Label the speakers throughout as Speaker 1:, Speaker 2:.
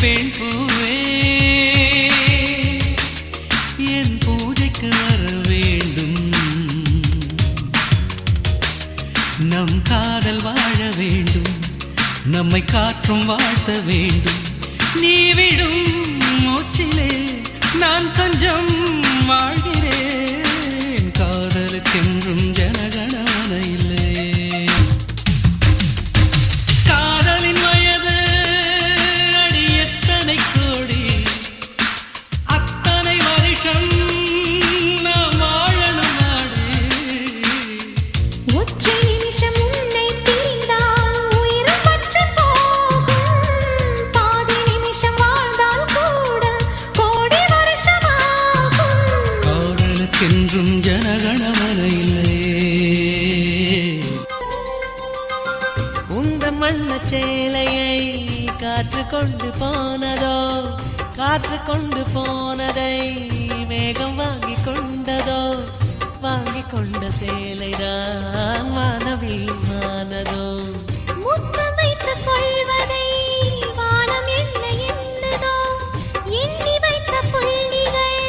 Speaker 1: பெண் பூவே என் பூஜைக்கு வர வேண்டும். நம் காதல் வாழ வேண்டும், நம்மை காற்றும் வாழ்த்த வேண்டும். நீ விடும் மூச்சிலே நான் கொஞ்சம் வாழ்கிறேன். காதலுக்கென்றும் ஜனகணமன இல்லை. காதலின் வயது அடி எத்தனை கோடி, அத்தனை வருஷம் நாம் வாழணும் நாடு.
Speaker 2: ஒற்றை நிமிஷம் உன்னை பிரிந்தால் உயிர் பற்று போகும். பாதி நிமிஷம் வாழ்ந்தால் கூட கோடி வருஷமாகும்.
Speaker 1: காதலுக்கென்றும் ஜனகணமன இல்லை.
Speaker 3: உந்தன் வண்ண சேலையை காற்று கொண்டு போனதோ, காற்று கொண்டு போனதை மேகம் வாங்கி கொண்டதோ, வாங்கி கொண்ட சேலைதான் வானவிமானதோ.
Speaker 2: முத்தம் வைத்துக் கொள்வதை வானம் என்ன எண்ணுதோ, எண்ணி வைத்த புள்ளிகள்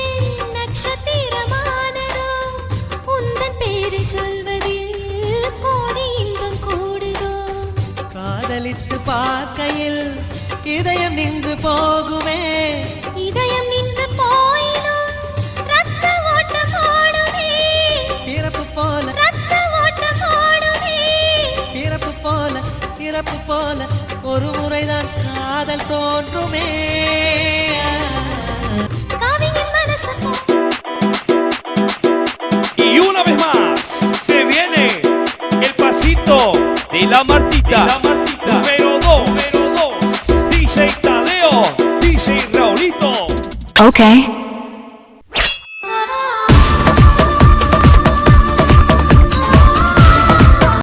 Speaker 2: நட்சத்திரமானதோ. உந்தன் பேரை சொல்வதில் கோடி இன்பம் கூடுதோ.
Speaker 3: காதலித்து பார்க்கையில் இதயம் நின்று போகுமே,
Speaker 2: இதயம் நின்று போயினும் ரத்த ஓட்டம் ஓடுமே.
Speaker 3: பிறப்பு போல
Speaker 2: ரத்த ஓட்டம் ஓடுமே.
Speaker 3: பிறப்பு போல இறப்பு போல ஒரு முறைதான் காதல் தோன்றுமே.
Speaker 2: கவிஞன் மனசு
Speaker 4: Y una vez más se viene el pasito de la Martita, número 2, DJ Tadeo, DJ Raulito.
Speaker 5: Okay.